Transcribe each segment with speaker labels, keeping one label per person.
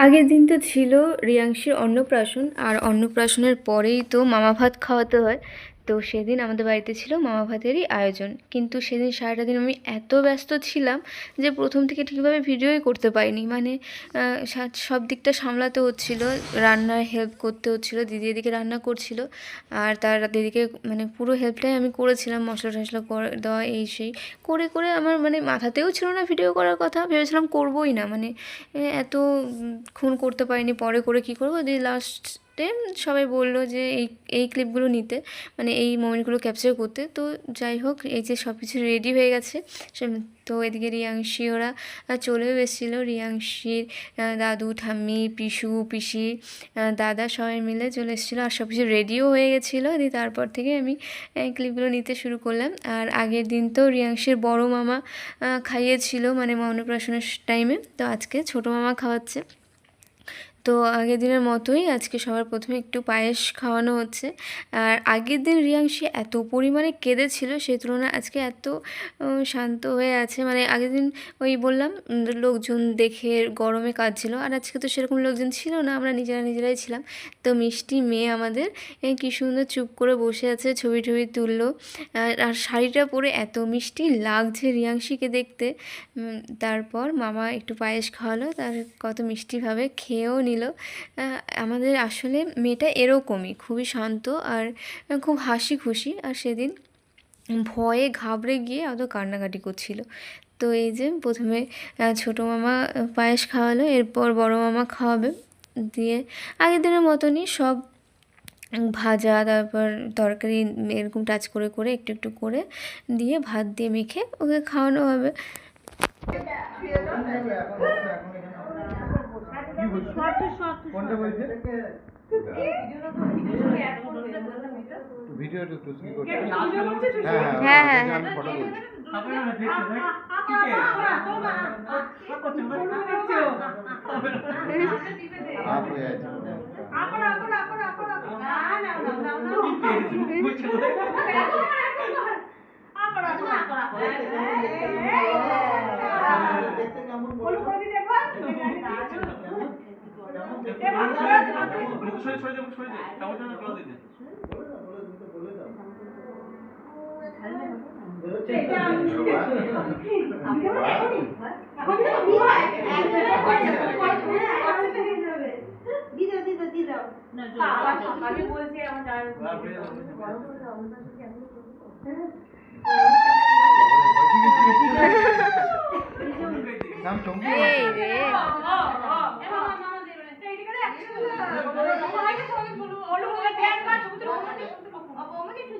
Speaker 1: আগের দিন তো ছিল রিয়াংশীর অন্নপ্রাশন, আর অন্নপ্রাশনের পরেই তো মামা ভাত খাওয়াতে হয়। তো সেদিন আমাদের বাড়িতে ছিল মামা ভাতেরই আয়োজন, কিন্তু সেদিন সারাটা দিন আমি এত ব্যস্ত ছিলাম যে প্রথম থেকে ঠিকভাবে ভিডিওই করতে পারিনি। মানে সব দিকটা সামলাতে হচ্ছিলো, রান্নায় হেল্প করতে হচ্ছিলো, দিদি এদিকে রান্না করছিল আর তার দিদিকে মানে পুরো হেল্পটাই আমি করেছিলাম, মশলা টশলা করে দেওয়া এই সেই করে করে আমার মানে মাথাতেও ছিল না ভিডিও করার কথা, ভেবেছিলাম করবোই না। মানে এতক্ষণ করতে পারিনি, পরে করে কি করবো। দিয়ে লাস্টে সবাই বললো যে এই ক্লিপগুলো নিতে, মানে এই মোমেন্টগুলো ক্যাপচার করতে। তো যাই হোক, এই যে সব কিছু রেডি হয়ে গেছে। তো এদিকে রিয়াংশী ওরা চলেও এসেছিলো, রিয়াংশীর দাদু ঠাম্মি পিসু পিসি দাদা সবাই মিলে চলে এসেছিলো, আর সব কিছু রেডিও হয়ে গেছিলো। দিয়ে তারপর থেকে আমি ক্লিপগুলো নিতে শুরু করলাম। আর আগের দিন তো রিয়াংশীর বড় মামা খাইয়েছিল, মানে অন্নপ্রাশনের টাইমে। তো আজকে ছোটো মামা খাওয়াচ্ছে। তো আগের দিনের মতোই আজকে সবার প্রথমে একটু পায়েস খাওয়ানো হচ্ছে। আর আগের দিন রিয়াংশী এত পরিমাণে কেঁদেছিল, সেই তুলনায় আজকে এত শান্ত হয়ে আছে। মানে আগের দিন ওই বললাম লোকজন দেখে গরমে কাঁদছিল, আর আজকে তো সেরকম লোকজন ছিল না, আমরা নিজেরাই ছিলাম। তো মিষ্টি মেয়ে আমাদের কী সুন্দর চুপ করে বসে আছে, ছবি টবি তুললো। আর শাড়িটা পরে এত মিষ্টি লাগছে রিয়াংশীকে দেখতে। তারপর মামা একটু পায়েস খাওয়ালো, তার কত মিষ্টিভাবে খেয়েও নিল। আমাদের আসলে মেয়েটা এরকমই, খুবই শান্ত আর খুব হাসি খুশি। আর সেদিন ভয়ে ঘাবড়ে গিয়ে অত কান্নাকাটি করছিল। তো এই যে প্রথমে ছোটো মামা পায়েস খাওয়ালো, এরপর বড় মামা খাওয়াবে। দিয়ে আগের দিনের মতনই সব ভাজা, তারপর তরকারি এরকম টাচ করে করে একটু একটু করে দিয়ে ভাত দিয়ে মেখে ওকে খাওয়ানো হবে। হ্যাঁ হ্যাঁ হ্যাঁ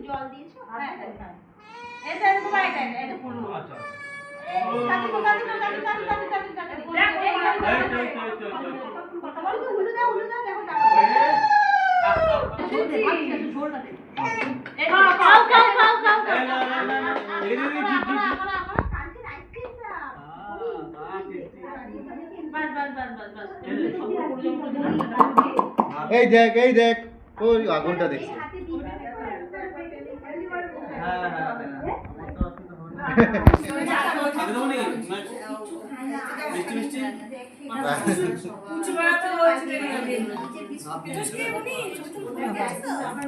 Speaker 1: জল দিয়েছো?
Speaker 2: এই দেখ ওই আগুনটা দেখছি।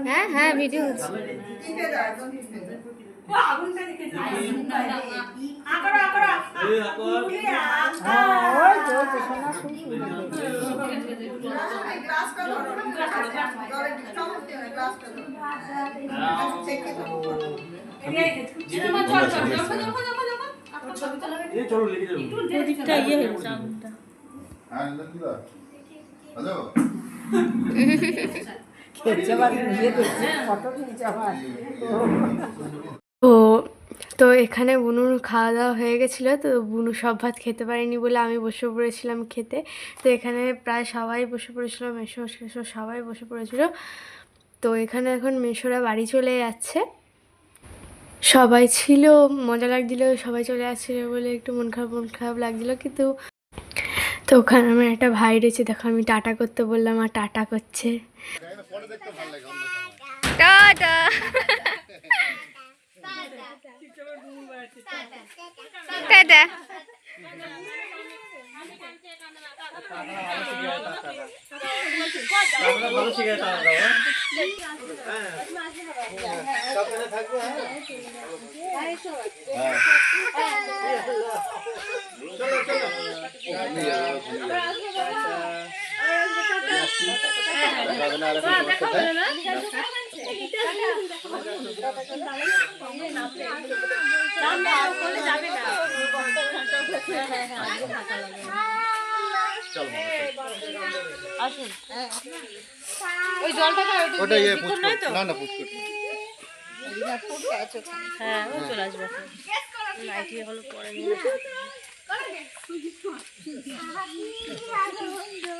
Speaker 1: হ্যাঁ হ্যাঁ ভিডিও হচ্ছে। তো এখানে বুনুর খাওয়া দাওয়া হয়ে গেছিলো। তো বুনু সব ভাত খেতে পারেনি বলে আমি বসে পড়েছিলাম খেতে। তো এখানে প্রায় সবাই বসে পড়েছিল, মেসো শেষো সবাই বসে পড়েছিল। তো এখানে এখন মেসোরা বাড়ি চলে যাচ্ছে, সবাই ছিল, মজা লাগছিল, সবাই চলে যাচ্ছিলো বলে একটু মন খারাপ লাগছিলো। কিন্তু তো ওখানে আমার একটা ভাই রয়েছে, দেখো আমি টাটা করতে বললাম আর টাটা করছে। Tata tata.
Speaker 3: ওই জলটাকে
Speaker 2: ওটা ইয়ে পুচকুট না না পুচকুট
Speaker 3: হ্যাঁ ও চলে আসবে লাইটি এখনো পরে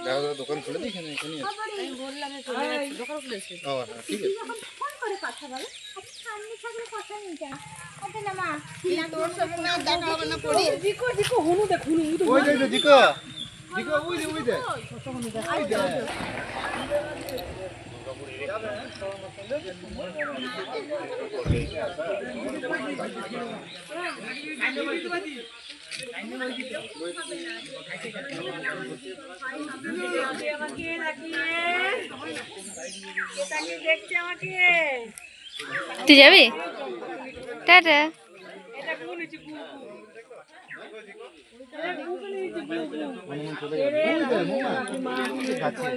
Speaker 2: দেখো তো দোকান খুলে দিই এখানে এখানে
Speaker 3: আমি বললাম চলে যাচ্ছি দোকান খুলেছে
Speaker 2: ও হ্যাঁ ঠিক আছে
Speaker 4: ফোন করে কথা বলো সামনে থাকলে কথা নেই কেন ওকে না মা তোর সঙ্গে না দেখা হবে না পড়ি
Speaker 3: জিকো জিকো হুনু দেখ হুনু
Speaker 2: ওই যে জিকো জিকো ওই যে
Speaker 1: তুই যাবি? টাটা।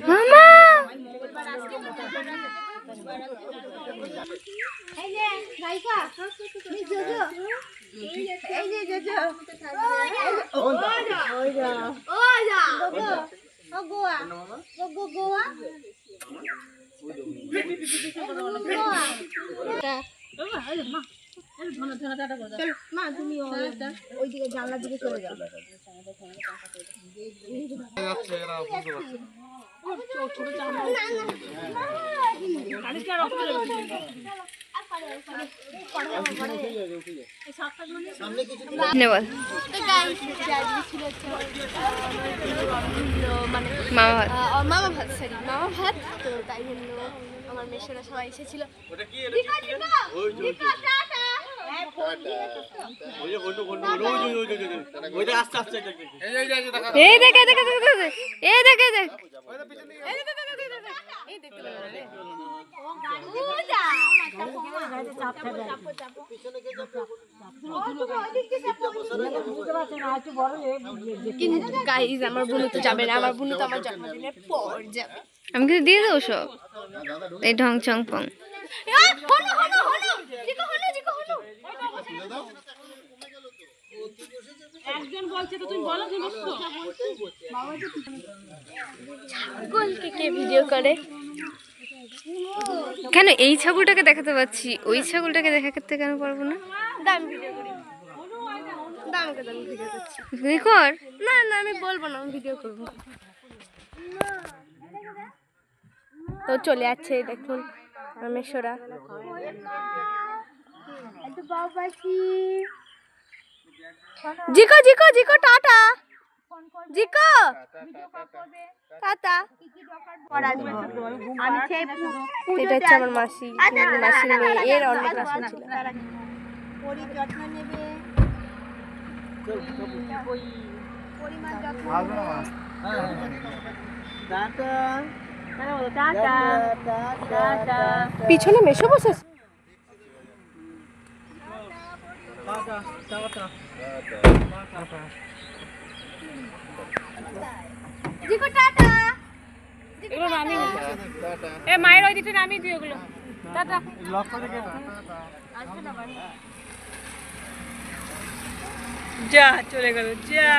Speaker 1: মামা
Speaker 4: এই যে গাইকা এই জোজো এই যে জোজো ওই যা গোগো ও গোয়া গোগো গোয়া মা তুমি ওইদিকে জানলার দিকে চলে যাও
Speaker 1: বল মামা ভাত
Speaker 4: মামা ভাত সরি মামা ভাত তো তাই জন্য আমার মেশোরা সবাই এসেছিল
Speaker 1: এই দেখ এই দেখ এই দেখ এই দেখ
Speaker 4: কিন্তু গাইজ আমার বোনু তো যাবে না আমার বোনু তো আমার জন্মদিনের পর যাবে
Speaker 1: আমি কিছু দিয়ে দেবো সব এই ঢং চং পং
Speaker 3: একজন বলছে তো তুমি বলো জিনিস তো
Speaker 4: ছাগলকে কে ভিডিও করে
Speaker 1: কেন এই ছাগলটাকে দেখাতে পাচ্ছি ওই ছাগলটাকে দেখাতে কেন পারবো না?
Speaker 4: দাম ভিডিও করি দামকে দাম ভিডিও করছি
Speaker 1: তুই কর
Speaker 4: না না আমি বলবো না আমি ভিডিও করবো তো চলে যাচ্ছে দেখুন রামেশ্বরা জিকো জিকো জিকো টাটা জিকো টাটা আমি এটা হচ্ছে আমার মাসি মাসির মেয়ে এর অন্নপ্রাশন ছিল যত্ন নেবে পিছনে মেশো বসেছে
Speaker 3: এগুলো নামিয়ে এ মায়ের ওই দিকটা নামিয়ে দিও এগুলো টাটা যা চলে গেল যা